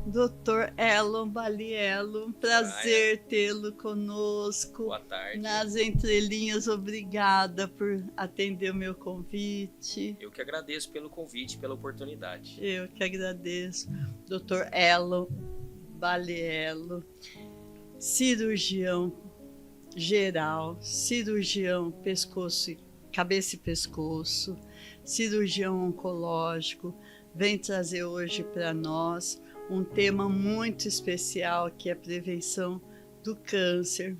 Doutor Elon Baliello, prazer tê-lo conosco. Boa tarde. Nas entrelinhas, obrigada por atender o meu convite. Eu que agradeço pelo convite, pela oportunidade. Eu que agradeço. Doutor Elon Baliello, cirurgião geral, cirurgião cabeça e pescoço, cirurgião oncológico, vem trazer hoje para nós um tema muito especial, que é a prevenção do câncer.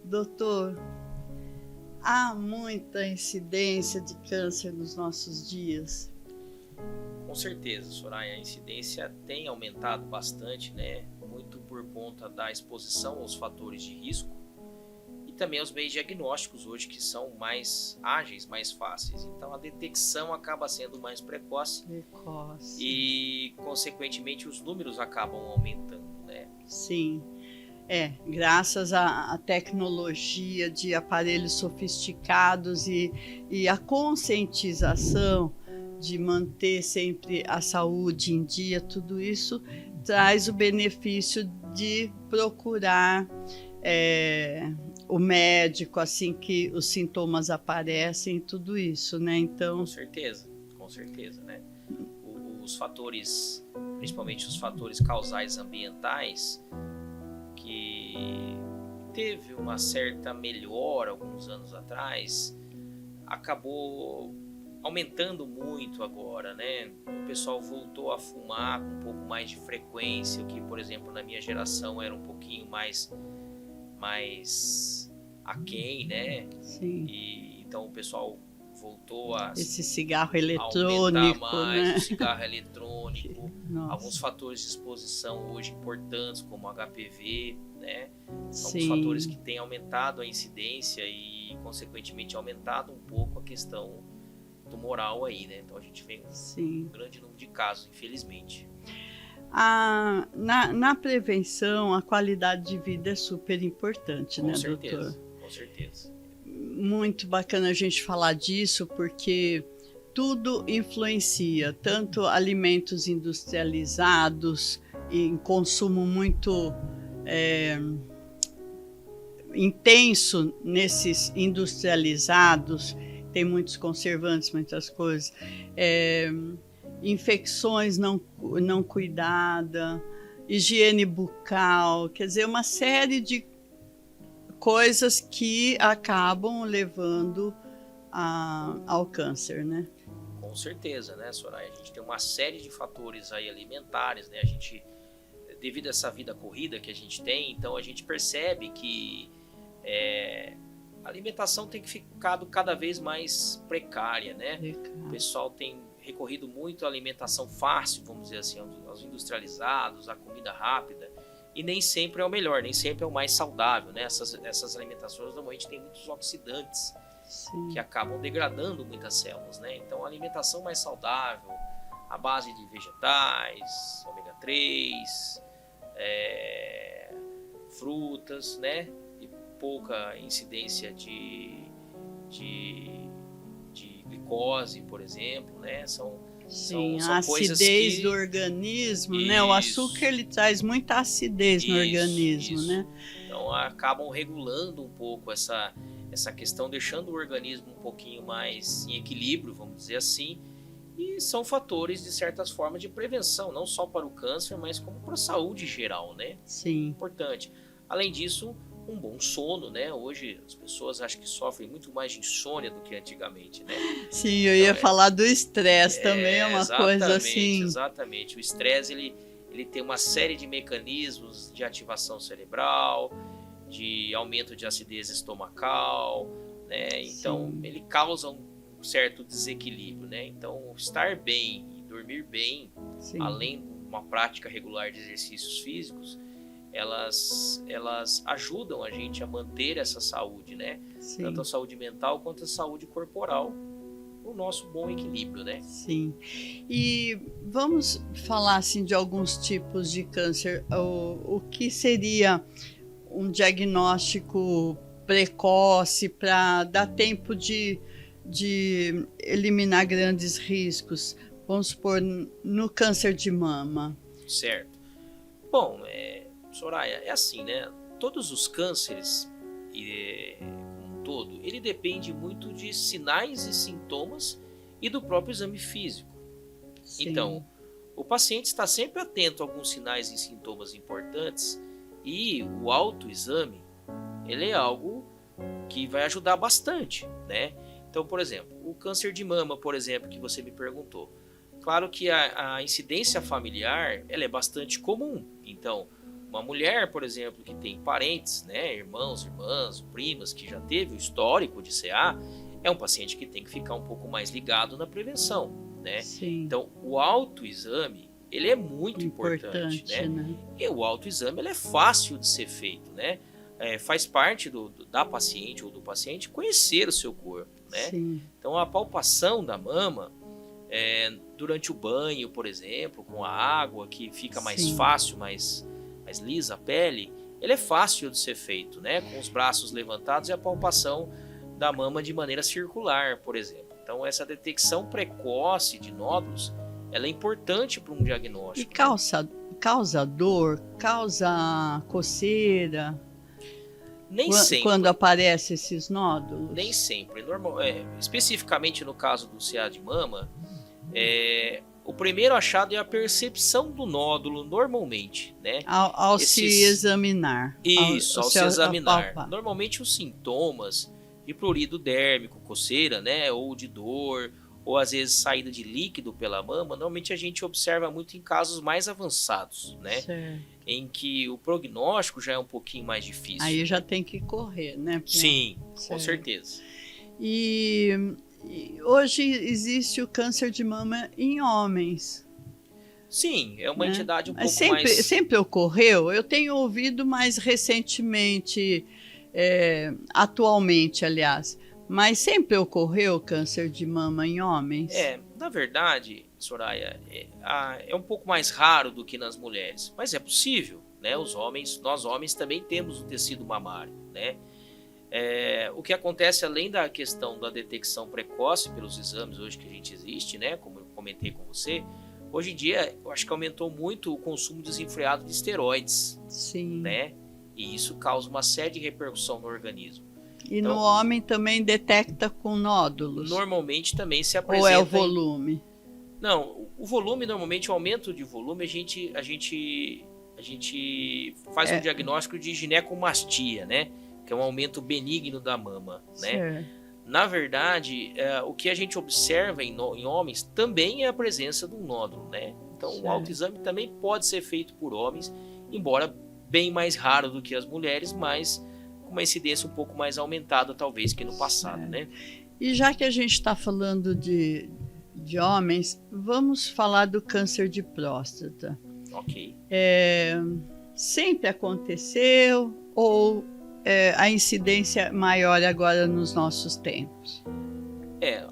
Doutor, há muita incidência de câncer nos nossos dias? Com certeza, Soraya, a incidência tem aumentado bastante, né? Muito por conta da exposição aos fatores de risco e também aos meios diagnósticos hoje, que são mais ágeis, mais fáceis. Então a detecção acaba sendo mais precoce. E, consequentemente, os números acabam aumentando, né? Sim. Graças à tecnologia de aparelhos sofisticados e a conscientização de manter sempre a saúde em dia, tudo isso traz o benefício de procurar o médico assim que os sintomas aparecem, tudo isso, né? Então, com certeza, né? Os fatores, principalmente os fatores causais ambientais, que teve uma certa melhora alguns anos atrás, acabou aumentando muito agora, né? O pessoal voltou a fumar com um pouco mais de frequência, o que, por exemplo, na minha geração era um pouquinho mais aquém, né? Sim. E então o pessoal voltou a esse cigarro eletrônico, mais, né? O cigarro eletrônico, Nossa. Alguns fatores de exposição hoje importantes, como HPV, né? Sim. Alguns fatores que têm aumentado a incidência e, consequentemente, aumentado um pouco a questão tumoral aí, né? Então a gente vê um grande número de casos, infelizmente. Na prevenção, a qualidade de vida é super importante, né, doutor? Com certeza. Muito bacana a gente falar disso, porque tudo influencia, tanto alimentos industrializados, em consumo muito intenso nesses industrializados, tem muitos conservantes, muitas coisas, infecções não cuidada, higiene bucal, quer dizer, uma série de coisas que acabam levando ao câncer, né? Com certeza, né, Soraya? A gente tem uma série de fatores aí alimentares, né? A gente, devido a essa vida corrida que a gente tem, então a gente percebe que a alimentação tem ficado cada vez mais precária, né? O pessoal tem recorrido muito à alimentação fácil, vamos dizer assim, aos industrializados, à comida rápida, e nem sempre é o melhor, nem sempre é o mais saudável, né? Essas alimentações normalmente têm muitos oxidantes. Sim. Que acabam degradando muitas células, né? Então, a alimentação mais saudável, à base de vegetais, ômega 3, frutas, né? E pouca incidência de glicose, por exemplo, né? São a acidez do organismo, né? O açúcar, ele traz muita acidez no organismo, né? Então, acabam regulando um pouco essa questão, deixando o organismo um pouquinho mais em equilíbrio, vamos dizer assim, e são fatores, de certas formas, de prevenção, não só para o câncer, mas como para a saúde geral, né? Sim. Importante. Além disso, um bom sono, né? Hoje as pessoas acho que sofrem muito mais de insônia do que antigamente, né? Sim, eu ia falar do estresse também, é uma coisa assim. Exatamente. O estresse, ele tem uma série de mecanismos de ativação cerebral, de aumento de acidez estomacal, né? Então, ele causa um certo desequilíbrio, né? Então, estar bem e dormir bem, além de uma prática regular de exercícios físicos, elas ajudam a gente a manter essa saúde, né? Tanto a saúde mental quanto a saúde corporal, o nosso bom equilíbrio, né? Sim. E vamos falar assim de alguns tipos de câncer. O que seria um diagnóstico precoce para dar tempo de eliminar grandes riscos? Vamos supor, no câncer de mama. Certo. Bom, Soraya, é assim, né? Todos os cânceres, como um todo, ele depende muito de sinais e sintomas e do próprio exame físico. Sim. Então, o paciente está sempre atento a alguns sinais e sintomas importantes e o autoexame, ele é algo que vai ajudar bastante, né? Então, por exemplo, o câncer de mama, por exemplo, que você me perguntou. Claro que a incidência familiar, ela é bastante comum. Então, uma mulher, por exemplo, que tem parentes, né, irmãos, irmãs, primas, que já teve o histórico de CA, é um paciente que tem que ficar um pouco mais ligado na prevenção, né? Sim. Então, o autoexame, ele é muito importante, né? E o autoexame, ele é fácil de ser feito, né? Faz parte da paciente ou do paciente conhecer o seu corpo, né? Sim. Então, a palpação da mama, durante o banho, por exemplo, com a água, que fica mais fácil, mais lisa a pele, ele é fácil de ser feito, né? Com os braços levantados e a palpação da mama de maneira circular, por exemplo. Então, essa detecção precoce de nódulos, ela é importante para um diagnóstico. E causa dor, causa coceira? Nem sempre. Quando aparecem esses nódulos? Nem sempre. Especificamente no caso do CA de mama, o primeiro achado é a percepção do nódulo normalmente, né? Ao se examinar. Isso, ao se examinar. Normalmente os sintomas de prurido dérmico, coceira, né? Ou de dor, ou às vezes saída de líquido pela mama, normalmente a gente observa muito em casos mais avançados, né? Certo. Em que o prognóstico já é um pouquinho mais difícil. Aí já tem que correr, né? Sim, com certeza. E hoje existe o câncer de mama em homens. Sim, é uma entidade um pouco mais... Sempre ocorreu? Eu tenho ouvido mais recentemente, atualmente, aliás, mas sempre ocorreu câncer de mama em homens? Na verdade, Soraya, é um pouco mais raro do que nas mulheres, mas é possível, né? Nós homens também temos o tecido mamário, né? O que acontece além da questão da detecção precoce pelos exames hoje que a gente existe, né? Como eu comentei com você, hoje em dia eu acho que aumentou muito o consumo desenfreado de esteroides, Sim. né? E isso causa uma série de repercussão no organismo. E então, no homem também detecta com nódulos? Normalmente também se apresenta... Ou é o volume? Não, o volume, normalmente o aumento de volume, a gente faz um diagnóstico de ginecomastia, né? Que é um aumento benigno da mama, né? Na verdade, o que a gente observa em homens também é a presença de um nódulo, né? Então, o autoexame também pode ser feito por homens, embora bem mais raro do que as mulheres, mas com uma incidência um pouco mais aumentada, talvez, que no passado, né? E já que a gente está falando de homens, vamos falar do câncer de próstata. Ok. Sempre aconteceu ou a incidência maior agora nos nossos tempos?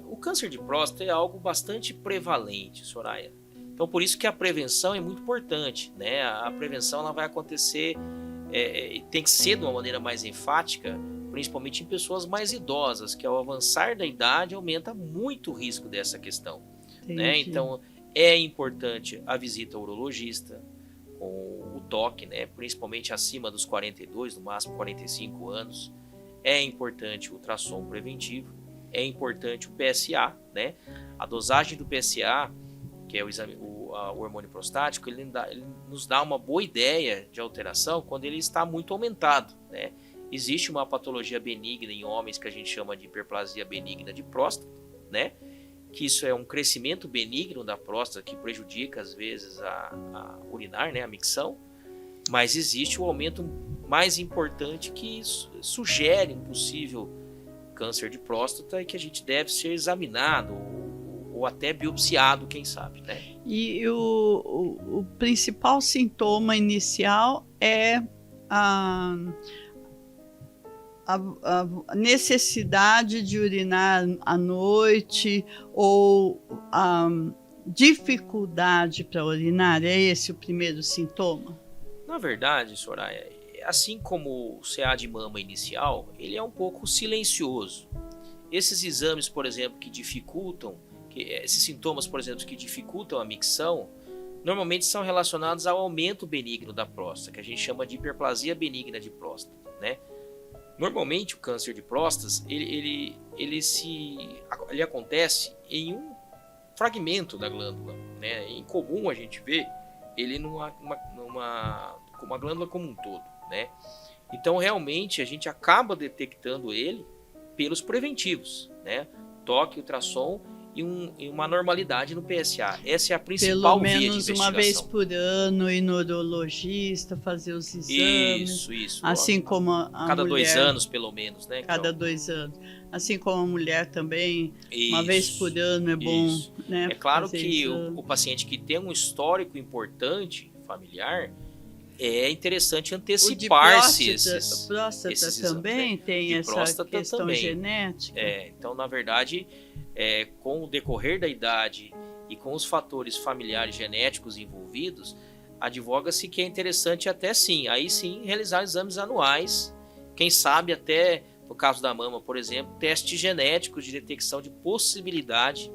O câncer de próstata é algo bastante prevalente, Soraya. Então, por isso que a prevenção é muito importante, né? A prevenção ela vai acontecer, tem que ser de uma maneira mais enfática, principalmente em pessoas mais idosas, que ao avançar da idade aumenta muito o risco dessa questão, né? Então, é importante a visita ao urologista, com o toque, né? Principalmente acima dos 42, no máximo 45 anos. É importante o ultrassom preventivo, é importante o PSA, né? A dosagem do PSA, que é o hormônio prostático, ele nos dá uma boa ideia de alteração quando ele está muito aumentado, né? Existe uma patologia benigna em homens que a gente chama de hiperplasia benigna de próstata, né? Que isso é um crescimento benigno da próstata que prejudica às vezes a urinar, né? A micção, mas existe o aumento mais importante que sugere um possível câncer de próstata e que a gente deve ser examinado ou até biopsiado, quem sabe, né? E o principal sintoma inicial é a necessidade de urinar à noite ou a dificuldade para urinar? É esse o primeiro sintoma? Na verdade, Soraya, assim como o CA de mama inicial, ele é um pouco silencioso. Esses exames, por exemplo, que dificultam, esses sintomas, por exemplo, que dificultam a micção, normalmente são relacionados ao aumento benigno da próstata, que a gente chama de hiperplasia benigna de próstata, né? Normalmente o câncer de próstata, ele acontece em um fragmento da glândula, né? É incomum a gente ver ele numa glândula como um todo, né? Então realmente a gente acaba detectando ele pelos preventivos, né? Toque, ultrassom e uma normalidade no PSA. Essa é a principal via de investigação. Pelo menos uma vez por ano ir no urologista fazer os exames. Isso. Assim como a cada mulher, 2 anos, pelo menos, né? Cada 2 anos. Assim como a mulher também, uma vez por ano é bom, né? É claro que o paciente que tem um histórico importante familiar, é interessante antecipar-se esses próstata esses também exames, né? tem essa questão também. genética. Então, na verdade, com o decorrer da idade e com os fatores familiares genéticos envolvidos, advoga-se que é interessante até sim, aí sim, realizar exames anuais, quem sabe até, no caso da mama, por exemplo, testes genéticos de detecção de possibilidade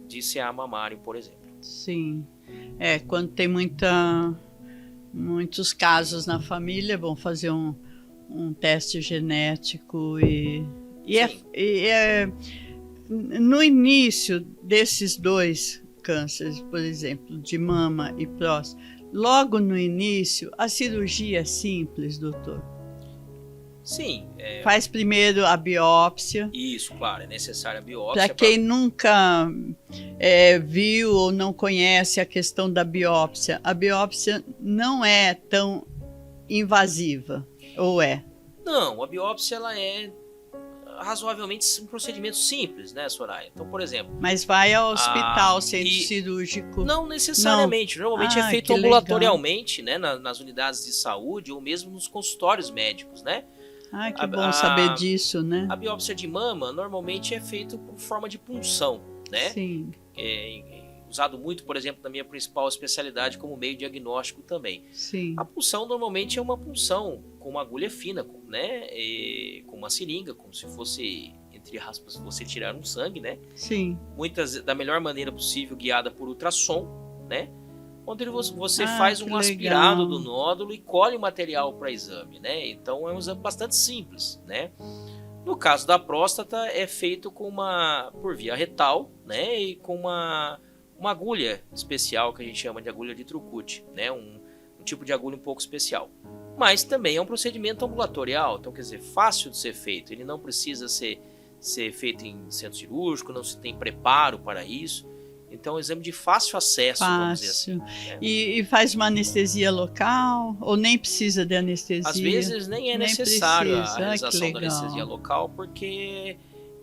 de CA mamário, por exemplo. Sim, quando tem muitos casos na família, vão fazer um teste genético no início desses 2 cânceres, por exemplo, de mama e próstata, logo no início, a cirurgia é simples, doutor? Sim. Faz primeiro a biópsia. Isso, claro, é necessária a biópsia. Para quem nunca viu ou não conhece a questão da biópsia, a biópsia não é tão invasiva, ou é? Não, a biópsia ela é razoavelmente um procedimento simples, né, Soraya? Então, por exemplo... Mas vai ao hospital, centro cirúrgico? Não necessariamente. Não. Normalmente é feito ambulatorialmente, né, nas unidades de saúde ou mesmo nos consultórios médicos, né? Que bom saber disso, né? A biópsia de mama normalmente é feita por forma de punção, né? Sim. Usado muito, por exemplo, na minha principal especialidade como meio diagnóstico também. Sim. A punção normalmente é uma punção com uma agulha fina, né? Com uma seringa, como se fosse, entre aspas, você tirar um sangue, né? Sim. Muitas da melhor maneira possível, guiada por ultrassom, né? Onde você faz um aspirado do nódulo e colhe o material para exame, né? Então é um exame bastante simples, né? No caso da próstata é feito por via retal, né? E com uma agulha especial que a gente chama de agulha de Trucute, né? Um tipo de agulha um pouco especial. Mas também é um procedimento ambulatorial, então quer dizer, fácil de ser feito. Ele não precisa ser feito em centro cirúrgico, não se tem preparo para isso. Então é um exame de fácil acesso, vamos dizer assim. Né? E faz uma anestesia local ou nem precisa de anestesia? Às vezes nem é necessário a realização da anestesia local, porque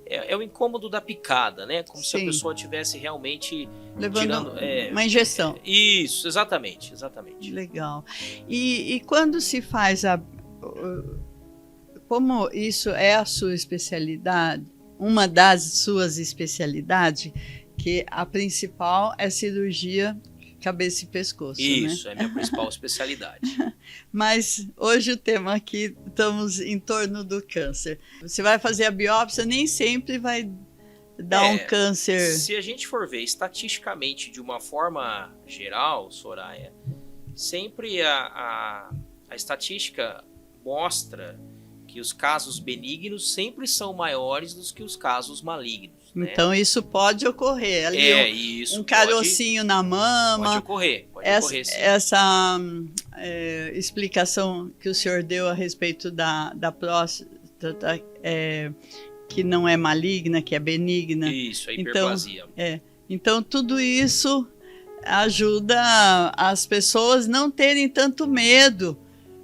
é o incômodo da picada, né? Como se a pessoa tivesse realmente levando uma injeção. Isso, exatamente. Legal. E quando se faz como isso é a sua especialidade, uma das suas especialidades, que a principal é cirurgia cabeça e pescoço, Isso, né? É a minha principal especialidade. Mas hoje o tema aqui, estamos em torno do câncer. Você vai fazer a biópsia, nem sempre vai dar um câncer. Se a gente for ver estatisticamente de uma forma geral, Soraya, sempre a estatística mostra que os casos benignos sempre são maiores do que os casos malignos. Então isso pode ocorrer. Ali um carocinho na mama. Pode ocorrer, sim. Essa explicação que o senhor deu a respeito da próstata, que não é maligna, que é benigna. Isso, a hiperplasia. Então tudo isso ajuda as pessoas não terem tanto medo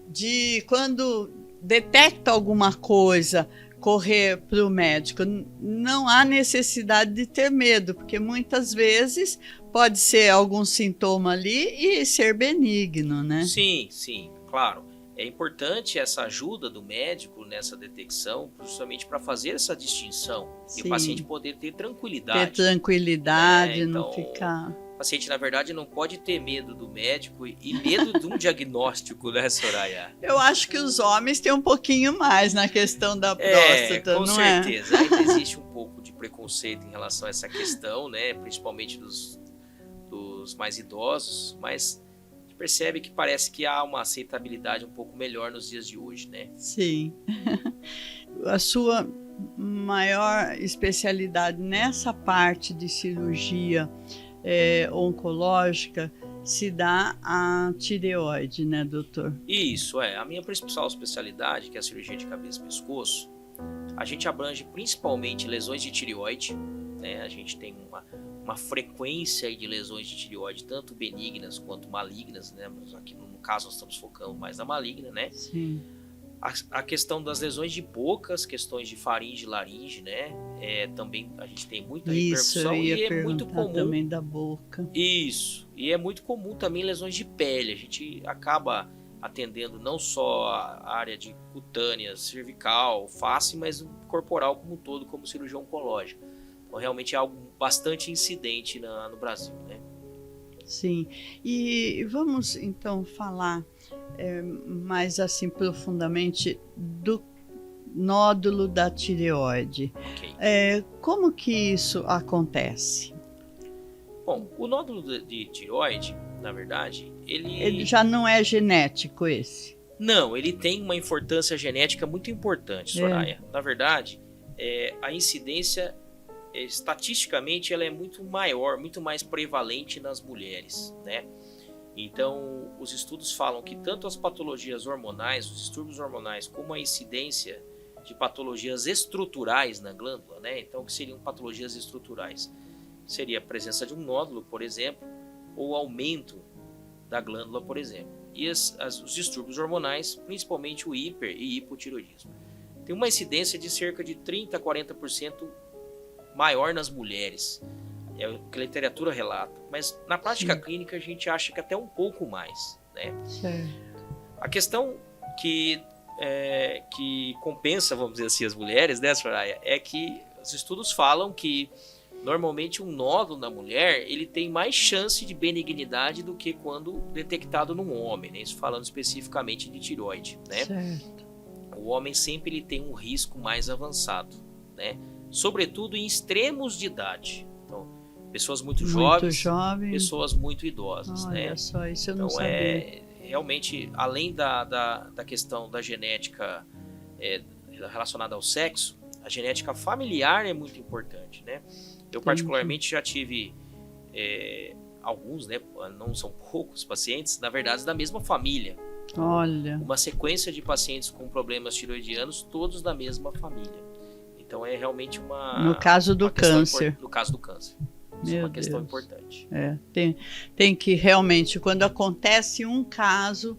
de, quando detecta alguma coisa, correr para o médico. Não há necessidade de ter medo, porque muitas vezes pode ser algum sintoma ali e ser benigno, né? Sim, claro. É importante essa ajuda do médico nessa detecção, justamente para fazer essa distinção e o paciente poder ter tranquilidade. Não ficar... O paciente, na verdade, não pode ter medo do médico e medo de um diagnóstico, né, Soraya? Eu acho que os homens têm um pouquinho mais na questão da próstata, com não certeza. Ainda existe um pouco de preconceito em relação a essa questão, né? Principalmente dos nos mais idosos, mas a gente percebe que parece que há uma aceitabilidade um pouco melhor nos dias de hoje, né? Sim. A sua maior especialidade nessa parte de cirurgia oncológica se dá a tireoide, né, doutor? Isso, a minha principal especialidade, que é a cirurgia de cabeça e pescoço, a gente abrange principalmente lesões de tireoide, né? A gente tem uma frequência de lesões de tireoide, tanto benignas quanto malignas, né? Mas aqui no caso nós estamos focando mais na maligna, né? Sim. A questão das lesões de boca, as questões de faringe e laringe, né? Também a gente tem muita repercussão e é muito comum também da boca. Isso, e é muito comum também lesões de pele. A gente acaba atendendo não só a área de cutânea, cervical, face, mas corporal como um todo, como cirurgia oncológica. Então realmente é algo bastante incidente no Brasil, né? Sim, e vamos então falar mais assim profundamente do nódulo da tireoide. Okay. Como que isso acontece? Bom, o nódulo de tireoide, na verdade, ele já não é genético esse? Não, ele tem uma importância genética muito importante, Soraya. Na verdade, a incidência, estatisticamente, ela é muito maior, muito mais prevalente nas mulheres, né? Então, os estudos falam que tanto as patologias hormonais, os distúrbios hormonais, como a incidência de patologias estruturais na glândula, né? Então, o que seriam patologias estruturais? Seria a presença de um nódulo, por exemplo, ou aumento da glândula, por exemplo. E os distúrbios hormonais, principalmente o hiper e hipotireoidismo, tem uma incidência de cerca de 30% a 40% maior nas mulheres. É o que a literatura relata. Mas na prática clínica a gente acha que até um pouco mais, né? Certo. A questão que compensa, vamos dizer assim, as mulheres, né, Soraya, é que os estudos falam que normalmente um nódulo na mulher, ele tem mais chance de benignidade do que quando detectado num homem, né? Isso falando especificamente de tireoide, né? Certo. O homem sempre ele tem um risco mais avançado, né? Sobretudo em extremos de idade. Então, pessoas muito jovens, pessoas muito idosas, olha, né? Olha só, isso eu então, não sabia. Realmente, além da questão da genética relacionada ao sexo, a genética familiar é muito importante, né? Eu particularmente já tive alguns, né, não são poucos pacientes, na verdade, da mesma família. Olha. Uma sequência de pacientes com problemas tiroidianos, todos da mesma família. Então é realmente no caso do câncer. No caso do câncer. Isso é uma questão importante. Tem que realmente, quando acontece um caso,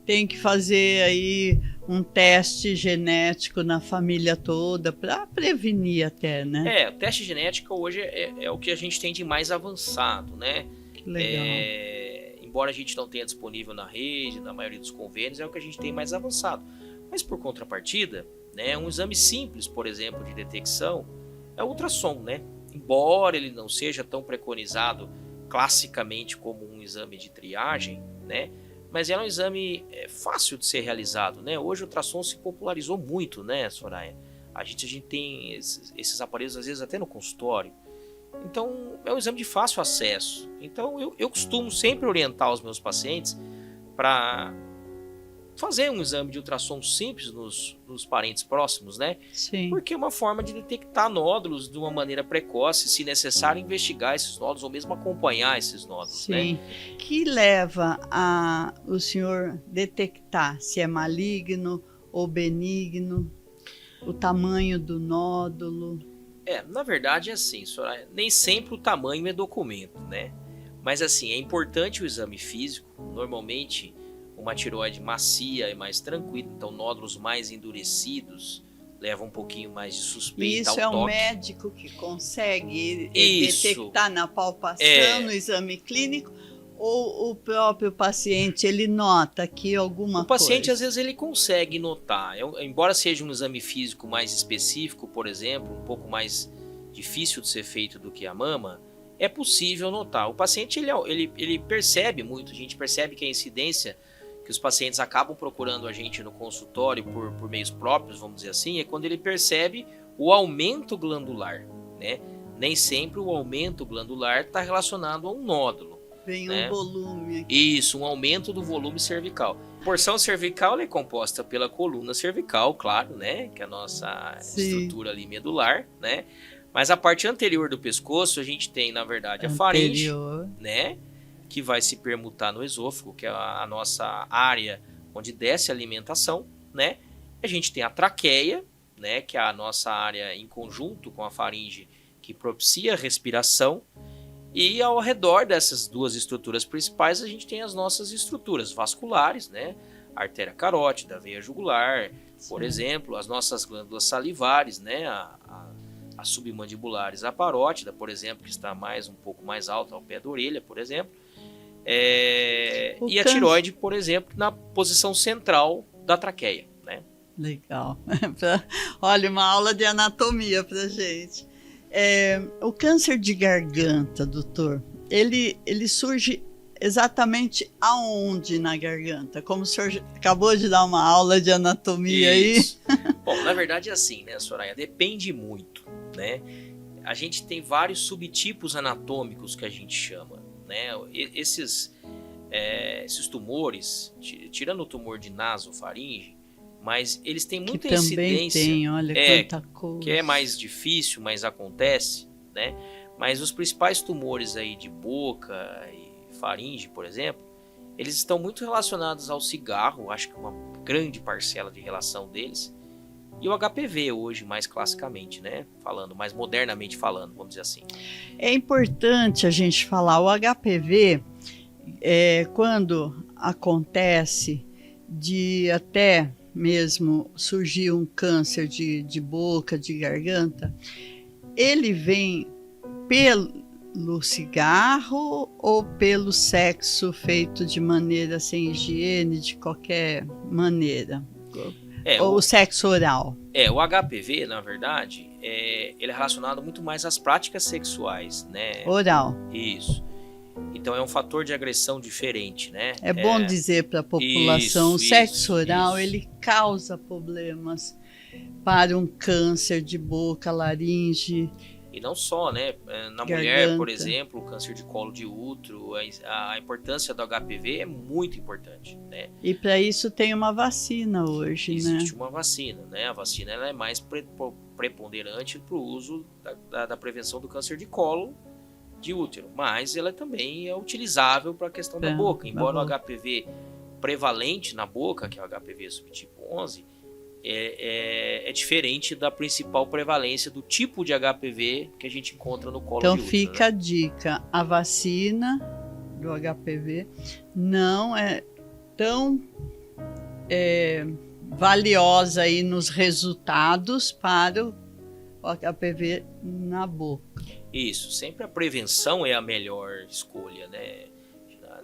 tem que fazer aí um teste genético na família toda para prevenir até, né? O teste genético hoje é o que a gente tem de mais avançado, né? Que legal. Embora a gente não tenha disponível na rede, na maioria dos convênios, é o que a gente tem mais avançado. Mas por contrapartida, né, um exame simples, por exemplo, de detecção é o ultrassom, né? Embora ele não seja tão preconizado classicamente como um exame de triagem, né? Mas é um exame fácil de ser realizado, né? Hoje o ultrassom se popularizou muito, né, Soraya? A gente tem esses aparelhos, às vezes, até no consultório. Então, é um exame de fácil acesso. Então, eu costumo sempre orientar os meus pacientes para fazer um exame de ultrassom simples nos parentes próximos, né? Sim. Porque é uma forma de detectar nódulos de uma maneira precoce, se necessário, investigar esses nódulos ou mesmo acompanhar esses nódulos. Sim. Né? Que leva o senhor detectar se é maligno ou benigno, o tamanho do nódulo? Na verdade é assim, Soraya, nem sempre o tamanho é documento, né? Mas assim, é importante o exame físico. Normalmente uma tireoide macia e mais tranquila, então nódulos mais endurecidos levam um pouquinho mais de suspeita ao toque. Isso é o médico que consegue detectar na palpação, no exame clínico, ou o próprio paciente, ele nota que alguma coisa? O paciente, às vezes, ele consegue notar. Embora seja um exame físico mais específico, por exemplo, um pouco mais difícil de ser feito do que a mama, é possível notar. O paciente, ele percebe muito, a gente percebe que a incidência que os pacientes acabam procurando a gente no consultório por meios próprios, vamos dizer assim, é quando ele percebe o aumento glandular, né? Nem sempre o aumento glandular está relacionado a um nódulo. Vem né? um volume aqui. Isso, um aumento do volume cervical. A porção cervical ela é composta pela coluna cervical, claro, né? Que é a nossa estrutura ali medular, né? Mas a parte anterior do pescoço, a gente tem, na verdade, a faringe, né? Que vai se permutar no esôfago, que é a nossa área onde desce a alimentação, né? A gente tem a traqueia, né? Que é a nossa área em conjunto com a faringe, que propicia a respiração. E ao redor dessas duas estruturas principais, a gente tem as nossas estruturas vasculares, né? A artéria carótida, a veia jugular, por exemplo, as nossas glândulas salivares, né? As submandibulares, a parótida, por exemplo, que está um pouco mais alta ao pé da orelha, por exemplo. E a tireoide, por exemplo, na posição central da traqueia, né? Legal. Olha, uma aula de anatomia pra gente. O câncer de garganta, doutor, ele surge exatamente aonde na garganta? Como o senhor acabou de dar uma aula de anatomia Isso. aí. Bom, na verdade é assim, né, Soraya? Depende muito, né? A gente tem vários subtipos anatômicos que a gente chama, né? Esses tumores, tirando o tumor de nasofaringe, mas eles têm muita que incidência. Também tem, olha quanta coisa. Que é mais difícil, mas acontece, né? Mas os principais tumores aí de boca e faringe, por exemplo, eles estão muito relacionados ao cigarro, acho que uma grande parcela de relação deles, e o HPV hoje, mais classicamente, né? Falando, mais modernamente falando, vamos dizer assim. É importante a gente falar, o HPV, quando acontece de até mesmo surgir um câncer de boca, de garganta, ele vem pelo cigarro ou pelo sexo feito de maneira sem higiene, de qualquer maneira? Ou o sexo oral? O HPV, na verdade, ele é relacionado muito mais às práticas sexuais, né? Oral. Isso. Então é um fator de agressão diferente, né? É bom dizer para a população, o sexo oral ele causa problemas para um câncer de boca, laringe. E não só, né? Na mulher, por exemplo, o câncer de colo de útero, a importância do HPV é muito importante, né? E para isso tem uma vacina hoje, Existe uma vacina, né? A vacina ela é mais preponderante para o uso da prevenção do câncer de colo de útero, mas ela também é utilizável para a questão da boca. Embora o HPV prevalente na boca, que é o HPV subtipo 11, é diferente da principal prevalência do tipo de HPV que a gente encontra no colo de útero. Então fica a dica, a vacina do HPV não é tão valiosa aí nos resultados para o HPV na boca. Isso, sempre a prevenção é a melhor escolha, né?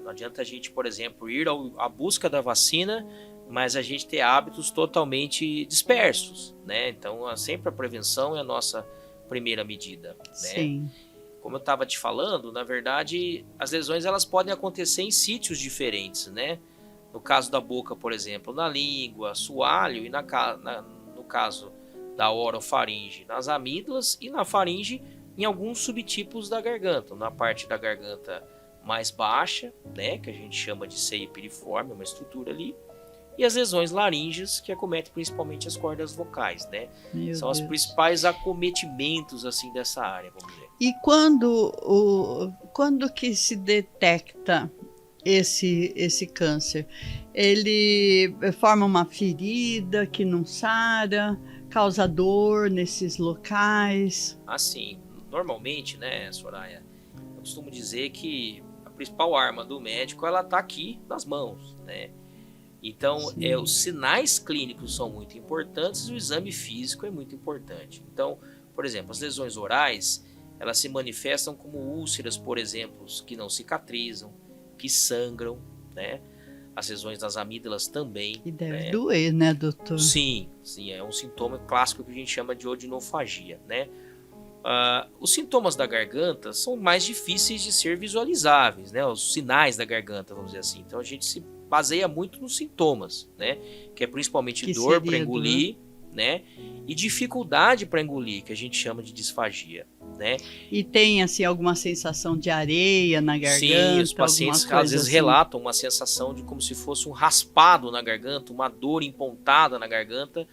Não adianta a gente, por exemplo, ir à busca da vacina, mas a gente ter hábitos totalmente dispersos, né? Então, sempre a prevenção é a nossa primeira medida, né? Sim. Como eu estava te falando, na verdade, as lesões elas podem acontecer em sítios diferentes, né? No caso da boca, por exemplo, na língua, assoalho, e no caso da orofaringe, nas amígdalas, e na faringe, em alguns subtipos da garganta, na parte da garganta mais baixa, né, que a gente chama de ceia piriforme, uma estrutura ali, e as lesões laríngeas, que acometem principalmente as cordas vocais, né? São os principais acometimentos assim dessa área, vamos dizer. E quando que se detecta esse câncer? Ele forma uma ferida que não sara, causa dor nesses locais? Assim, normalmente, né, Soraya, eu costumo dizer que a principal arma do médico, ela tá aqui nas mãos, né? Então, os sinais clínicos são muito importantes e o exame físico é muito importante. Então, por exemplo, as lesões orais, elas se manifestam como úlceras, por exemplo, que não cicatrizam, que sangram, né? As lesões das amígdalas também. E deve doer, né, doutor? Sim, é um sintoma clássico que a gente chama de odinofagia, né? Os sintomas da garganta são mais difíceis de ser visualizáveis, né? Os sinais da garganta, vamos dizer assim. Então a gente se baseia muito nos sintomas, né? Que é principalmente dor para engolir, né? E dificuldade para engolir, que a gente chama de disfagia, né? E tem, assim, alguma sensação de areia na garganta? Sim, os pacientes às vezes assim? relatam uma sensação de como se fosse um raspado na garganta, uma dor empontada na garganta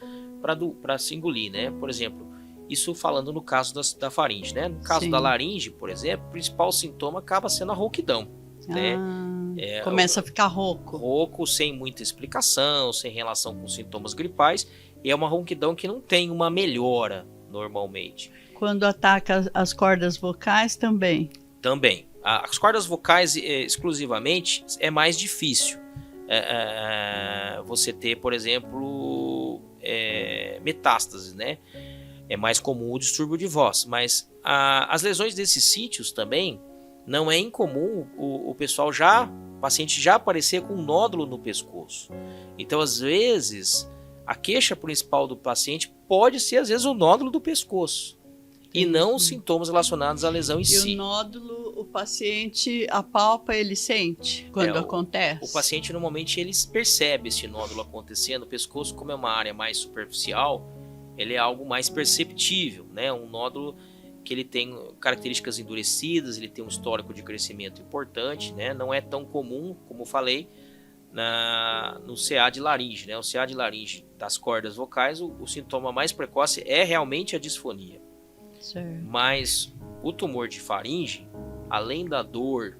para se engolir, né? Por exemplo, isso falando no caso da faringe, né? No caso da laringe, por exemplo, o principal sintoma acaba sendo a rouquidão, né? Começa a ficar rouco. Rouco, sem muita explicação, sem relação com sintomas gripais, e é uma rouquidão que não tem uma melhora normalmente. Quando ataca as cordas vocais também? Também. As cordas vocais exclusivamente é mais difícil. Você ter, por exemplo, metástases, né? É mais comum o distúrbio de voz, mas as lesões desses sítios também não é incomum o paciente já aparecer com um nódulo no pescoço. Então, às vezes, a queixa principal do paciente pode ser, às vezes, o nódulo do pescoço. E não os sintomas relacionados à lesão em si. E o nódulo, o paciente apalpa, ele sente quando acontece? O paciente, normalmente, ele percebe esse nódulo acontecendo. O pescoço, como é uma área mais superficial, ele é algo mais perceptível, né? Um nódulo que ele tem características endurecidas, ele tem um histórico de crescimento importante, né? Não é tão comum, como eu falei, no CA de laringe, né? O CA de laringe das cordas vocais, o sintoma mais precoce é realmente a disfonia. Certo. Mas o tumor de faringe, além da dor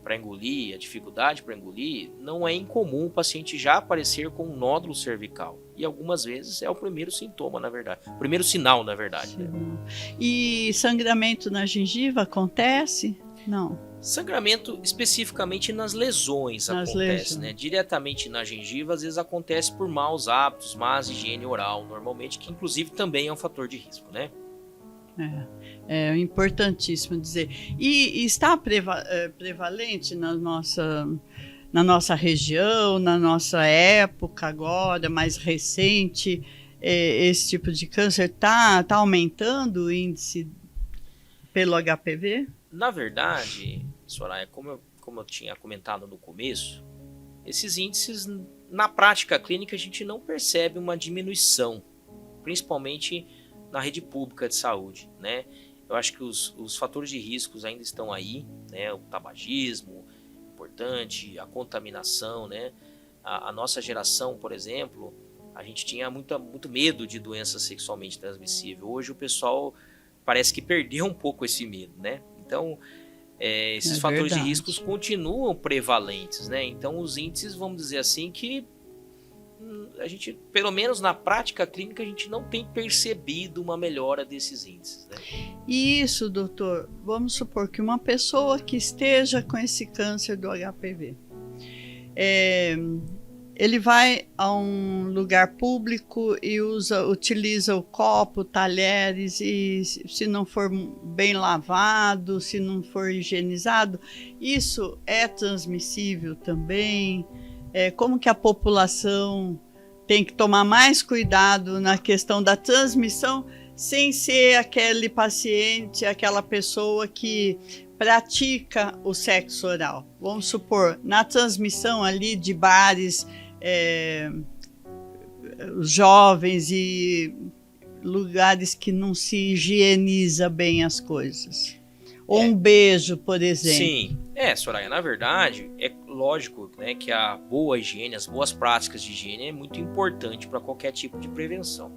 para engolir, a dificuldade para engolir, não é incomum o paciente já aparecer com um nódulo cervical. E algumas vezes é o primeiro sintoma, na verdade. O primeiro sinal, na verdade. Né? E sangramento na gengiva acontece? Não. Sangramento especificamente nas lesões acontece, né? Diretamente na gengiva, às vezes acontece por maus hábitos, más higiene oral, normalmente, que inclusive também é um fator de risco, né? É importantíssimo dizer. E está prevalente na nossa região, na nossa época agora, mais recente, esse tipo de câncer está aumentando o índice pelo HPV? Na verdade, Soraya, como eu tinha comentado no começo, esses índices, na prática clínica, a gente não percebe uma diminuição, principalmente na rede pública de saúde, né? Eu acho que os fatores de riscos ainda estão aí, né? O tabagismo, importante, a contaminação, né? A nossa geração, por exemplo, a gente tinha muito medo de doença sexualmente transmissível. Hoje o pessoal parece que perdeu um pouco esse medo, né? Então, esses fatores de riscos continuam prevalentes, né? Então, os índices, vamos dizer assim, que a gente, pelo menos na prática clínica, a gente não tem percebido uma melhora desses índices, né? Isso, doutor. Vamos supor que uma pessoa que esteja com esse câncer do HPV, ele vai a um lugar público e utiliza o copo, talheres, e se não for bem lavado, se não for higienizado, isso é transmissível também? Como que a população tem que tomar mais cuidado na questão da transmissão, sem ser aquele paciente, aquela pessoa que pratica o sexo oral? Vamos supor, na transmissão ali de bares, jovens e lugares que não se higieniza bem as coisas. Ou um beijo, por exemplo. Sim, Soraya, na verdade, é lógico, né, que a boa higiene, as boas práticas de higiene é muito importante para qualquer tipo de prevenção.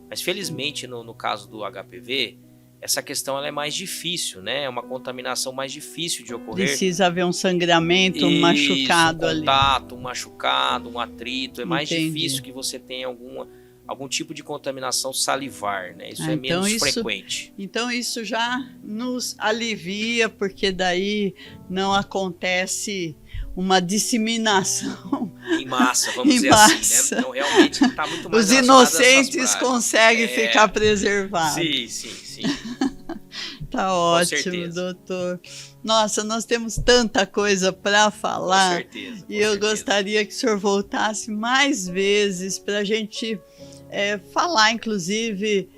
Mas felizmente, no caso do HPV, essa questão ela é mais difícil, né? É uma contaminação mais difícil de ocorrer. Precisa haver um sangramento, um machucado ali. Um contato, um machucado, um atrito. É mais difícil que você tenha algum tipo de contaminação salivar, né? Isso é menos frequente. Então isso já nos alivia, porque daí não acontece uma disseminação em massa, vamos dizer assim, né? Então realmente está muito mais os inocentes conseguem ficar preservados. Sim. Tá ótimo, doutor. Nossa, nós temos tanta coisa para falar. Com certeza. E eu gostaria que o senhor voltasse mais vezes para a gente falar, inclusive,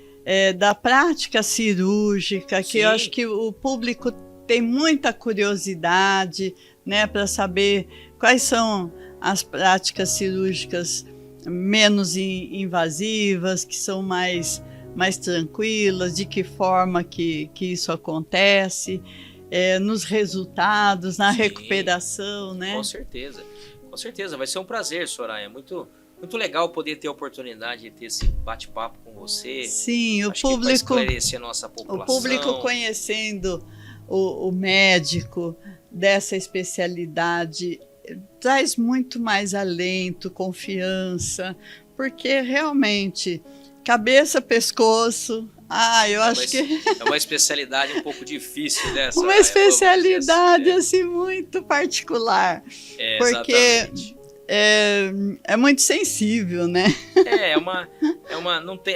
da prática cirúrgica, que eu acho que o público tem muita curiosidade, né, para saber quais são as práticas cirúrgicas menos invasivas, que são mais mais tranquilas, de que forma que isso acontece, nos resultados, na Sim, recuperação, né? Com certeza, vai ser um prazer, Soraya, muito legal poder ter a oportunidade de ter esse bate-papo com você. Sim, Acho que vai esclarecer a nossa população. O público conhecendo o médico dessa especialidade traz muito mais alento, confiança, porque realmente cabeça, pescoço, eu acho que é uma especialidade um pouco difícil, né, Soraya? Uma especialidade assim muito particular, porque exatamente. É muito sensível, né?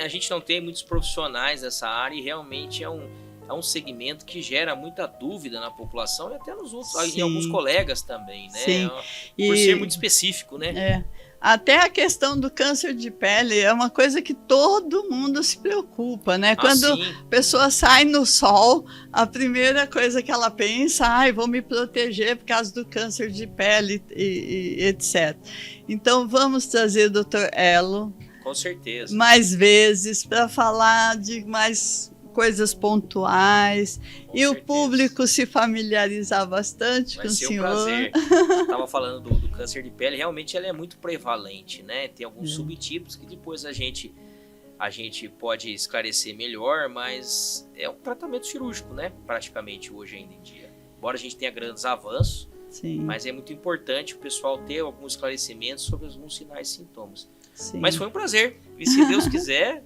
A gente não tem muitos profissionais nessa área e realmente é um segmento que gera muita dúvida na população e até nos outros, em alguns colegas também, né? Sim. Por ser muito específico, né? Até a questão do câncer de pele é uma coisa que todo mundo se preocupa, né? Quando a pessoa sai no sol, a primeira coisa que ela pensa, vou me proteger por causa do câncer de pele e etc. Então vamos trazer o Dr. Elo, com certeza, mais vezes para falar de mais coisas pontuais e o público se familiarizar bastante com o senhor. Vai ser um prazer. Você estava falando do câncer de pele, realmente ele é muito prevalente, né? Tem alguns subtipos que depois a gente pode esclarecer melhor, mas é um tratamento cirúrgico, né? Praticamente hoje ainda em dia. Embora a gente tenha grandes avanços, mas é muito importante o pessoal ter alguns esclarecimentos sobre alguns sinais e sintomas. Sim. Mas foi um prazer. E se Deus quiser,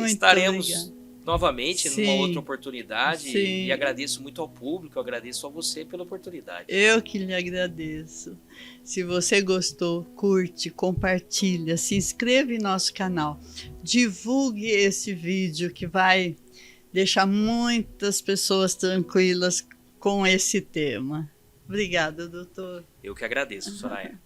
estaremos obrigada. Novamente, numa outra oportunidade. E agradeço muito ao público, agradeço a você pela oportunidade. Eu que lhe agradeço. Se você gostou, curte, compartilha, se inscreva em nosso canal, divulgue esse vídeo que vai deixar muitas pessoas tranquilas com esse tema. Obrigada, doutor. Eu que agradeço, Soraya.